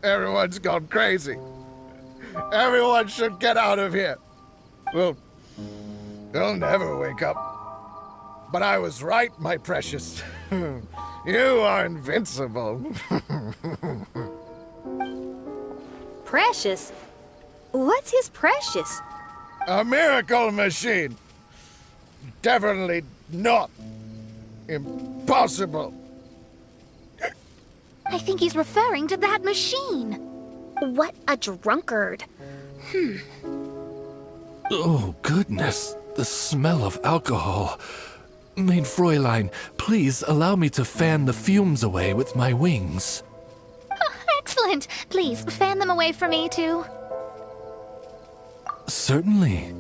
Everyone's gone crazy. Everyone should get out of here. Well, they'll never wake up. But I was right, my precious. You are invincible. Precious? What's his precious? A miracle machine. Definitely not impossible. I think he's referring to that machine. What a drunkard. Oh, goodness. The smell of alcohol. Maid Fräulein, please allow me to fan the fumes away with my wings. Excellent. Please, fan them away from me, too. Certainly.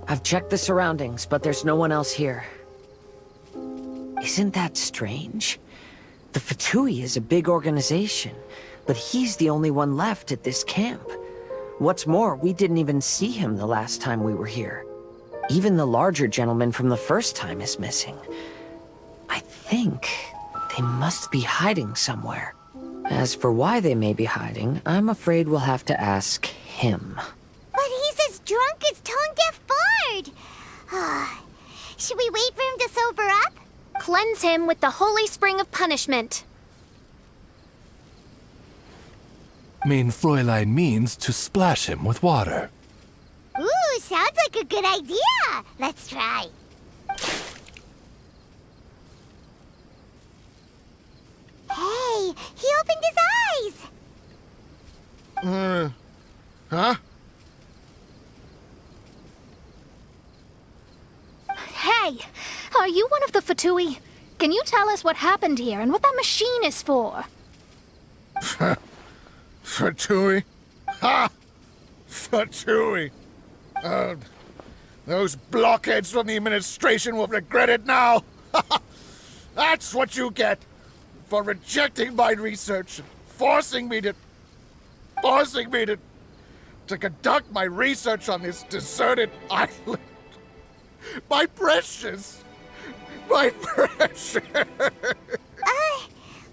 I've checked the surroundings, but there's no one else here. Isn't that strange? The Fatui is a big organization, but he's the only one left at this camp. What's more, we didn't even see him the last time we were here. Even the larger gentleman from the first time is missing. I think they must be hiding somewhere. As for why they may be hiding, I'm afraid we'll have to ask him. But he's as drunk as tone-deaf Bard. Should we wait for him to sober up? Cleanse him with the holy spring of punishment. Maid Fräulein means to splash him with water. Ooh, sounds like a good idea. Let's try. Hey, he opened his eyes. Huh? Hey, are you one of the Fatui? Can you tell us what happened here and what that machine is for? Fatui? Ha! Fatui! Those blockheads from the administration will regret it now. That's what you get for rejecting my research and forcing me to conduct my research on this deserted island. My precious! My precious!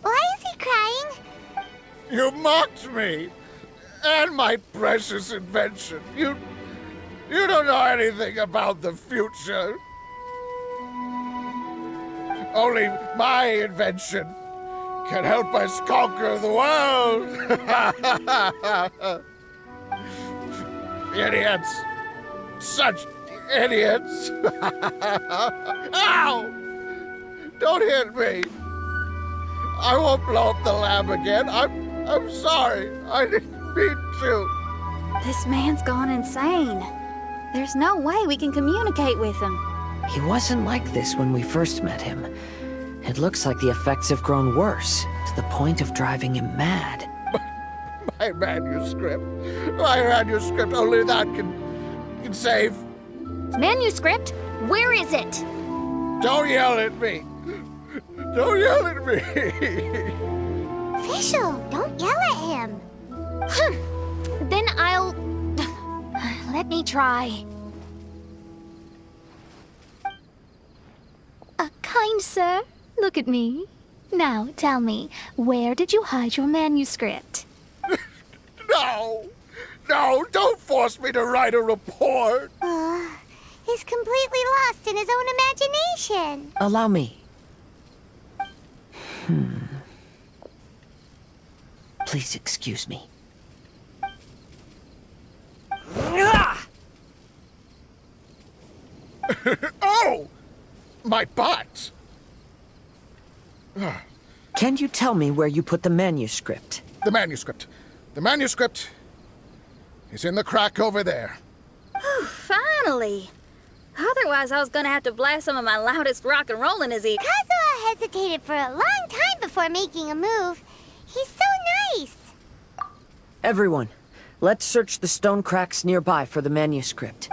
Why is he crying? You mocked me! And my precious invention. You don't know anything about the future. Only my invention can help us conquer the world. Idiots. Such idiots. Ow! Don't hit me. I won't blow up the lab again. I'm sorry. I didn't mean to. This man's gone insane. There's no way we can communicate with him. He wasn't like this when we first met him. It looks like the effects have grown worse, to the point of driving him mad. My manuscript. My manuscript. Only that can save. Manuscript? Where is it? Don't yell at me. Don't yell at me. Official, don't yell at him. Then I'll... Let me try. Kind sir, look at me. Now, tell me, where did you hide your manuscript? No. No, don't force me to write a report. He's completely lost in his own imagination. Allow me. Please excuse me. Oh! My butt! Can you tell me where you put the manuscript? The manuscript. The manuscript is in the crack over there. Finally! Otherwise, I was gonna have to blast some of my loudest rock and roll in his ear. Kazuha hesitated for a long time before making a move. He's so nice. Everyone, let's search the stone cracks nearby for the manuscript.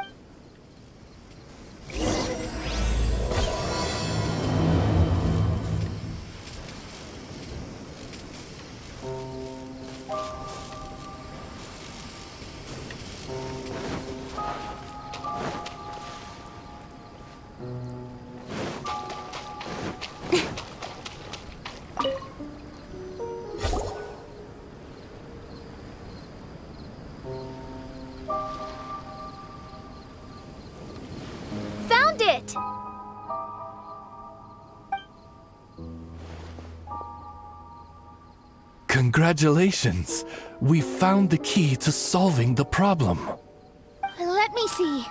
Congratulations! We found the key to solving the problem. Let me see.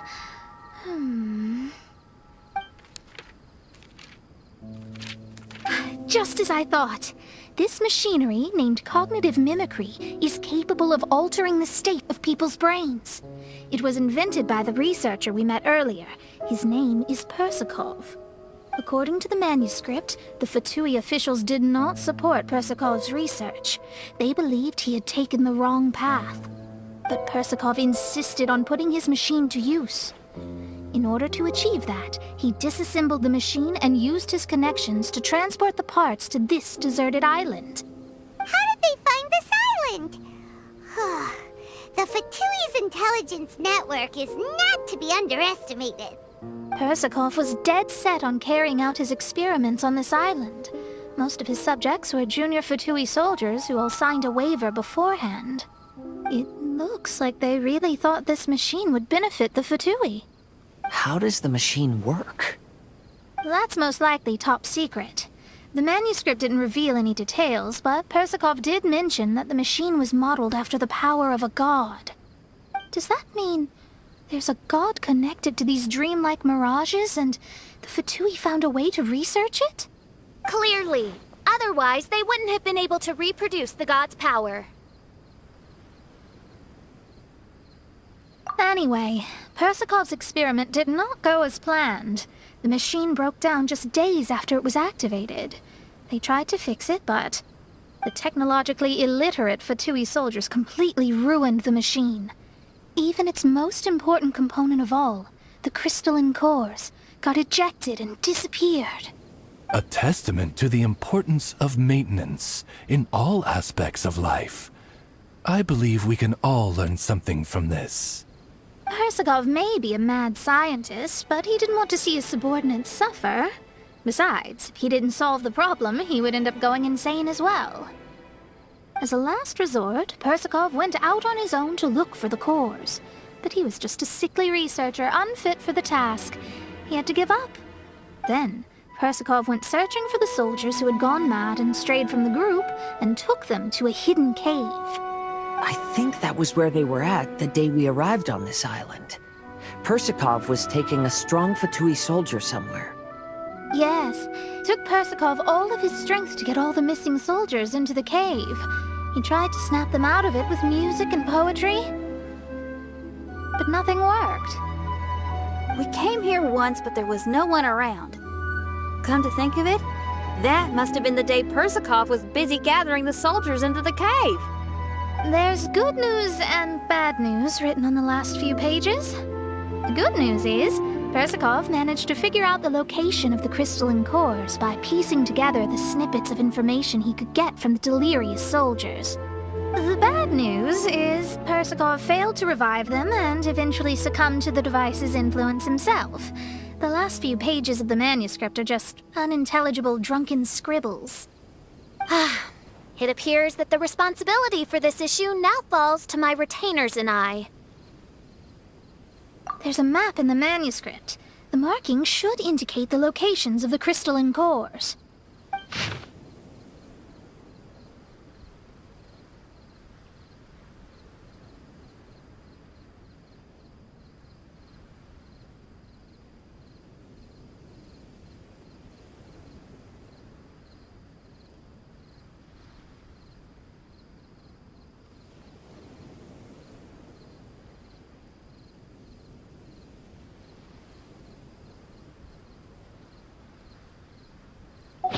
Just as I thought. This machinery, named cognitive mimicry, is capable of altering the state of people's brains. It was invented by the researcher we met earlier. His name is Persakov. According to the manuscript, the Fatui officials did not support Persakov's research. They believed he had taken the wrong path. But Persakov insisted on putting his machine to use. In order to achieve that, he disassembled the machine and used his connections to transport the parts to this deserted island. How did they find this island? The Fatui's intelligence network is not to be underestimated. Persakov was dead set on carrying out his experiments on this island. Most of his subjects were junior Fatui soldiers who all signed a waiver beforehand. It looks like they really thought this machine would benefit the Fatui. How does the machine work? That's most likely top secret. The manuscript didn't reveal any details, but Persakov did mention that the machine was modeled after the power of a god. Does that mean there's a god connected to these dreamlike mirages, and the Fatui found a way to research it? Clearly. Otherwise, they wouldn't have been able to reproduce the god's power. Anyway, Persakov's experiment did not go as planned. The machine broke down just days after it was activated. They tried to fix it, but the technologically illiterate Fatui soldiers completely ruined the machine. Even its most important component of all, the crystalline cores, got ejected and disappeared. A testament to the importance of maintenance in all aspects of life. I believe we can all learn something from this. Persakov may be a mad scientist, but he didn't want to see his subordinates suffer. Besides, if he didn't solve the problem, he would end up going insane as well. As a last resort, Persakov went out on his own to look for the cores. But he was just a sickly researcher, unfit for the task. He had to give up. Then, Persakov went searching for the soldiers who had gone mad and strayed from the group, and took them to a hidden cave. I think that was where they were at the day we arrived on this island. Persakov was taking a strong Fatui soldier somewhere. Yes, it took Persakov all of his strength to get all the missing soldiers into the cave. He tried to snap them out of it with music and poetry, but nothing worked. We came here once, but there was no one around. Come to think of it, that must have been the day Persakov was busy gathering the soldiers into the cave. There's good news and bad news written on the last few pages. The good news is, Persakov managed to figure out the location of the crystalline cores by piecing together the snippets of information he could get from the delirious soldiers. The bad news is Persakov failed to revive them and eventually succumbed to the device's influence himself. The last few pages of the manuscript are just unintelligible drunken scribbles. It appears that the responsibility for this issue now falls to my retainers and I. There's a map in the manuscript. The markings should indicate the locations of the crystalline cores.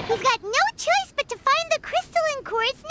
We've got no choice but to find the crystalline cores